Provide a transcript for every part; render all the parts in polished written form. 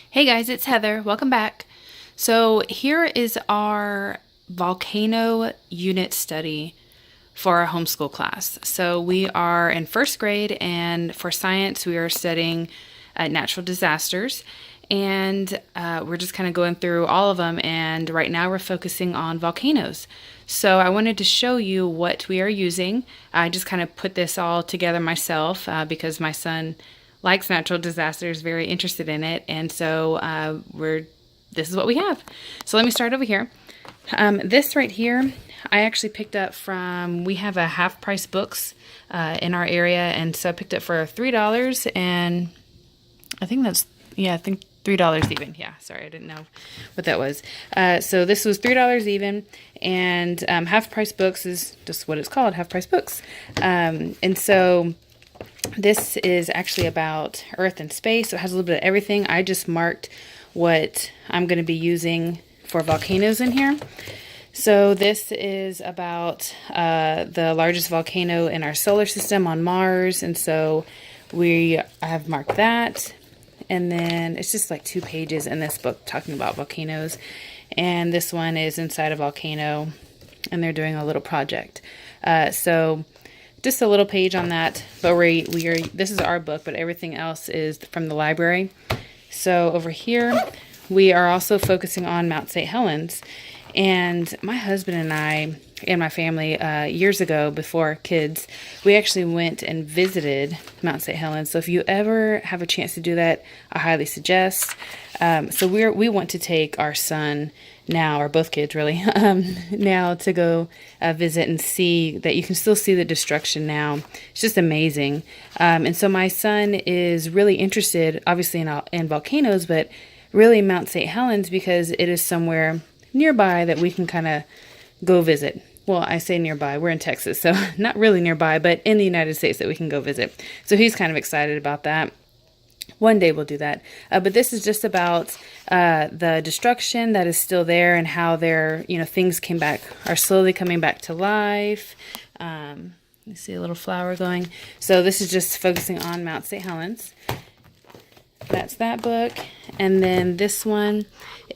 Hey guys, it's Heather. Welcome back. So here is our volcano unit study for our homeschool class. So we are in first grade, and for science, we are studying natural disasters. And we're just kind of going through all of them. And right now, we're focusing on volcanoes. So I wanted to show you what we are using. I just kind of put this all together myself because my son likes natural disasters, very interested in it, and so this is what we have. So let me start over here. This right here, I actually picked up from, we have a half price books in our area, and so I picked it for $3, and I think that's, yeah, I think $3 even. Yeah, sorry, I didn't know what that was. So this was $3 even, and half price books is just what it's called, half price books. And so this is actually about Earth and space, so it has a little bit of everything. I just marked what I'm going to be using for volcanoes in here. So this is about the largest volcano in our solar system on Mars, and so I have marked that. And then it's just like 2 pages in this book talking about volcanoes. And this one is inside a volcano, and they're doing a little project. So just a little page on that, but this is our book, but everything else is from the library. So over here, we are also focusing on Mount St. Helens. And my husband and I and my family, years ago, before kids, we actually went and visited Mount St. Helens. So if you ever have a chance to do that, I highly suggest. So we want to take our son now, or both kids really, now to go visit and see that you can still see the destruction now. It's just amazing. And so my son is really interested, obviously, in volcanoes, but really Mount St. Helens, because it is somewhere nearby that we can kind of go visit. Well, I say nearby, we're in Texas, so not really nearby, but in the United States that we can go visit. So he's kind of excited about that. One day we'll do that. But this is just about the destruction that is still there, and how things are slowly coming back to life. You see a little flower going. So this is just focusing on Mount St. Helens. That's that book. And then this one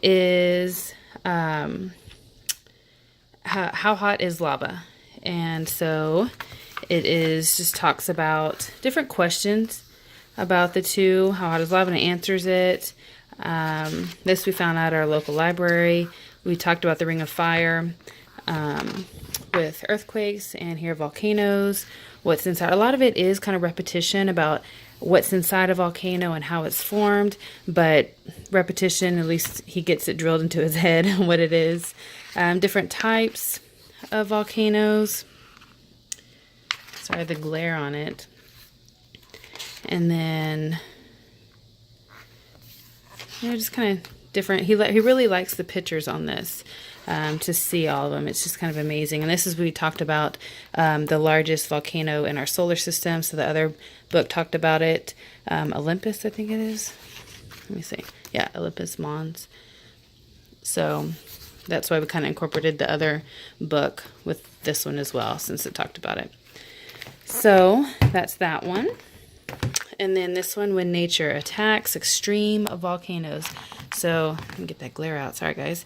is How Hot is Lava? And so it just talks about different questions about the two, how hot is lava, and it answers it. This we found out at our local library. We talked about the Ring of Fire with earthquakes, and here volcanoes, what's inside. A lot of it is kind of repetition about what's inside a volcano and how it's formed, but repetition, at least he gets it drilled into his head what it is. Different types of volcanoes. Sorry, the glare on it. And then, just kind of different. He really likes the pictures on this, to see all of them. It's just kind of amazing. And this is, we talked about the largest volcano in our solar system. So the other book talked about it. Olympus, I think it is. Let me see. Yeah, Olympus Mons. So that's why we kind of incorporated the other book with this one as well, since it talked about it. So that's that one. And then this one, When Nature Attacks Extreme Volcanoes. So let me get that glare out. Sorry, guys.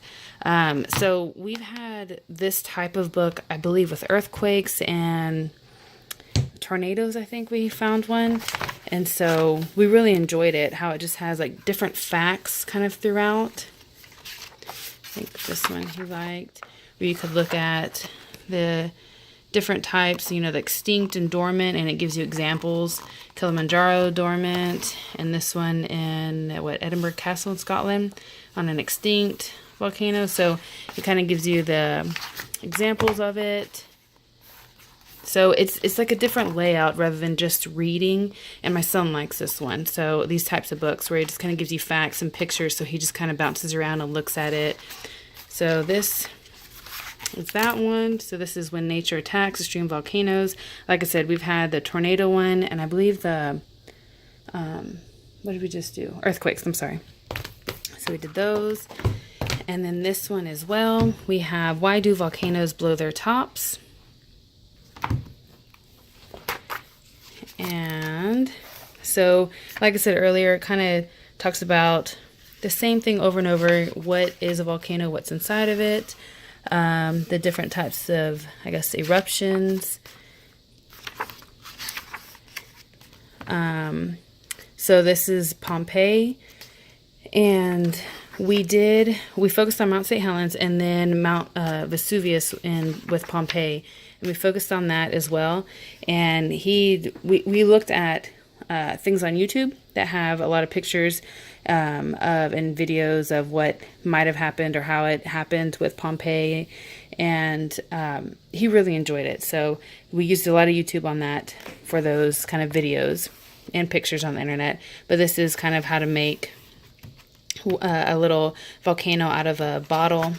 So we've had this type of book, I believe, with earthquakes and tornadoes. I think we found one. And so we really enjoyed it, how it just has like different facts kind of throughout. I think this one he liked, where you could look at the different types, the extinct and dormant, and it gives you examples. Kilimanjaro dormant, and this one in Edinburgh Castle in Scotland on an extinct volcano. So it kind of gives you the examples of it. So it's like a different layout rather than just reading, and my son likes this one. So these types of books where it just kind of gives you facts and pictures, so he just kind of bounces around and looks at it. So this is that one. So this is When Nature Attacks Extreme Volcanoes. Like I said, we've had the tornado one, and I believe the what did we just do? Earthquakes, I'm sorry. So we did those. And then this one as well. We have Why Do Volcanoes Blow Their Tops? And so, like I said earlier, it kind of talks about the same thing over and over. What is a volcano? What's inside of it? The different types of, I guess, eruptions. So this is Pompeii, and we focused on Mount St. Helens and then Mount Vesuvius with Pompeii, and we focused on that as well. And we looked at things on YouTube that have a lot of pictures and videos of what might have happened or how it happened with Pompeii, and he really enjoyed it. So we used a lot of YouTube on that for those kind of videos and pictures on the internet. But this is kind of how to make a little volcano out of a bottle.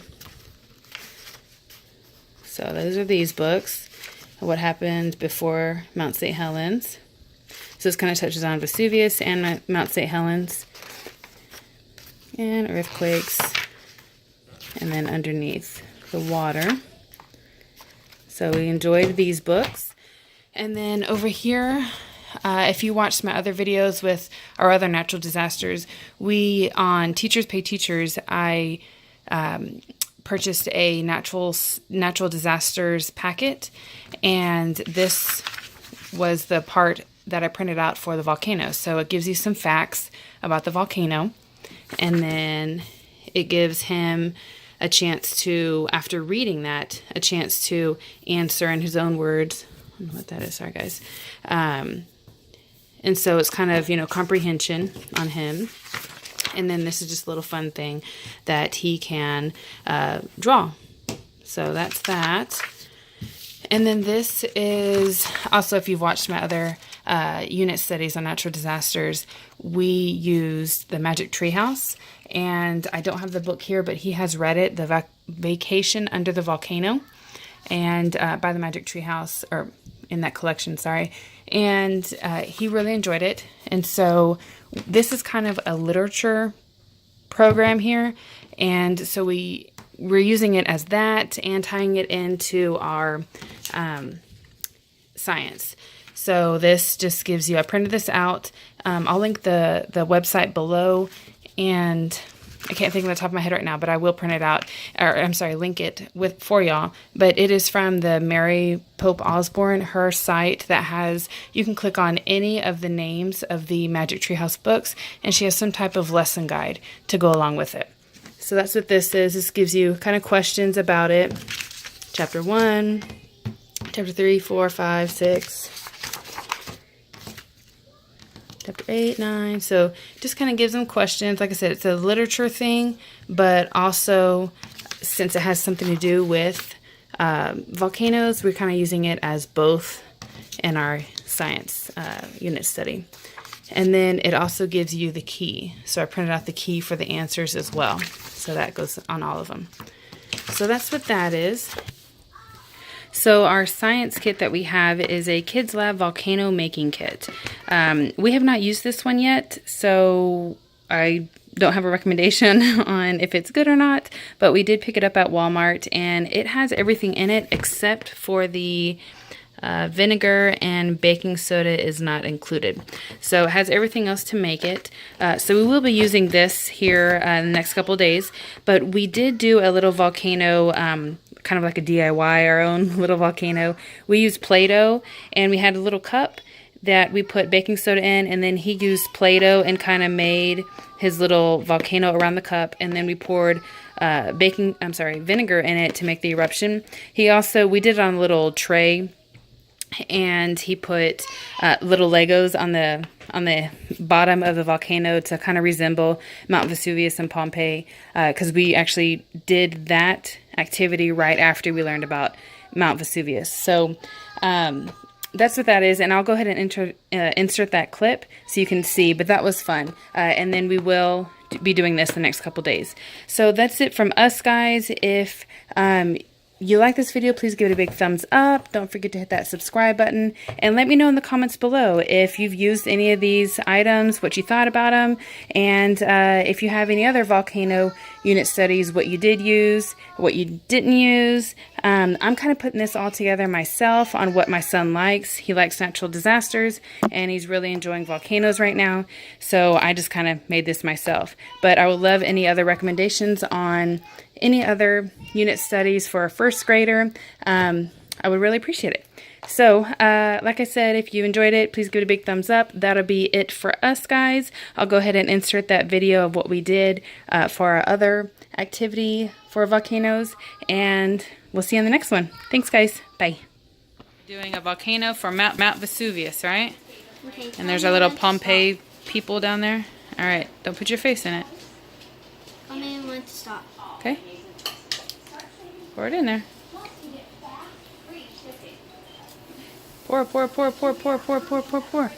So those are these books, what happened before Mount St. Helens. So this kind of touches on Vesuvius and Mount St. Helens, and earthquakes, and then underneath the water. So we enjoyed these books. And then over here, if you watched my other videos with our other natural disasters, on Teachers Pay Teachers, I purchased a natural disasters packet, and this was the part that I printed out for the volcano. So it gives you some facts about the volcano, and then it gives him a chance to, after reading that, a chance to answer in his own words. I don't know what that is, sorry guys. And so it's kind of, comprehension on him. And then this is just a little fun thing that he can draw. So that's that. And then this is also, if you've watched my other unit studies on natural disasters, we used the Magic Treehouse. And I don't have the book here, but he has read it, The Vacation Under the Volcano, and by the Magic Treehouse, or in that collection, sorry. And he really enjoyed it. And so this is kind of a literature program here. And so we're using it as that and tying it into our science. So this just gives you, I printed this out. I'll link the website below, and I can't think of the top of my head right now, but I will print it out, link it for y'all. But it is from the Mary Pope Osborne, her site that has, you can click on any of the names of the Magic Treehouse books, and she has some type of lesson guide to go along with it. So that's what this is. This gives you kind of questions about it. Chapter 1, Chapter 3, 4, 5, 6. Chapter 8, 9. So just kind of gives them questions. Like I said, it's a literature thing, but also since it has something to do with volcanoes, we're kind of using it as both in our science unit study. And then it also gives you the key. So I printed out the key for the answers as well. So that goes on all of them. So that's what that is. So our science kit that we have is a Kids Lab Volcano Making Kit. We have not used this one yet, so I don't have a recommendation on if it's good or not, but we did pick it up at Walmart, and it has everything in it except for the vinegar, and baking soda is not included. So it has everything else to make it. So we will be using this here in the next couple of days, but we did do a little volcano, kind of like a DIY, our own little volcano. We used Play-Doh, and we had a little cup that we put baking soda in, and then he used Play-Doh and kind of made his little volcano around the cup, and then we poured vinegar in it to make the eruption. We did it on a little tray, and he put little Legos on the bottom of the volcano to kind of resemble Mount Vesuvius and Pompeii, because we actually did that activity right after we learned about Mount Vesuvius. So that's what that is, and I'll go ahead and insert that clip so you can see, but that was fun. And then we will be doing this the next couple days. So that's it from us, guys. If you like this video, please give it a big thumbs up. Don't forget to hit that subscribe button. And let me know in the comments below if you've used any of these items, what you thought about them. And if you have any other volcano unit studies, what you did use, what you didn't use. I'm kind of putting this all together myself on what my son likes. He likes natural disasters, and he's really enjoying volcanoes right now. So I just kind of made this myself. But I would love any other recommendations on any other unit studies for a first grader. I would really appreciate it. So, like I said, if you enjoyed it, please give it a big thumbs up. That'll be it for us, guys. I'll go ahead and insert that video of what we did for our other activity for volcanoes, and we'll see you on the next one. Thanks, guys. Bye. Doing a volcano for Mount Vesuvius, right? Okay. And there's our little Pompeii people down there. All right, don't put your face in it. Tell me when to stop. Okay. Pour it in there. Pour, pour, pour, pour, pour, pour, pour, pour, pour.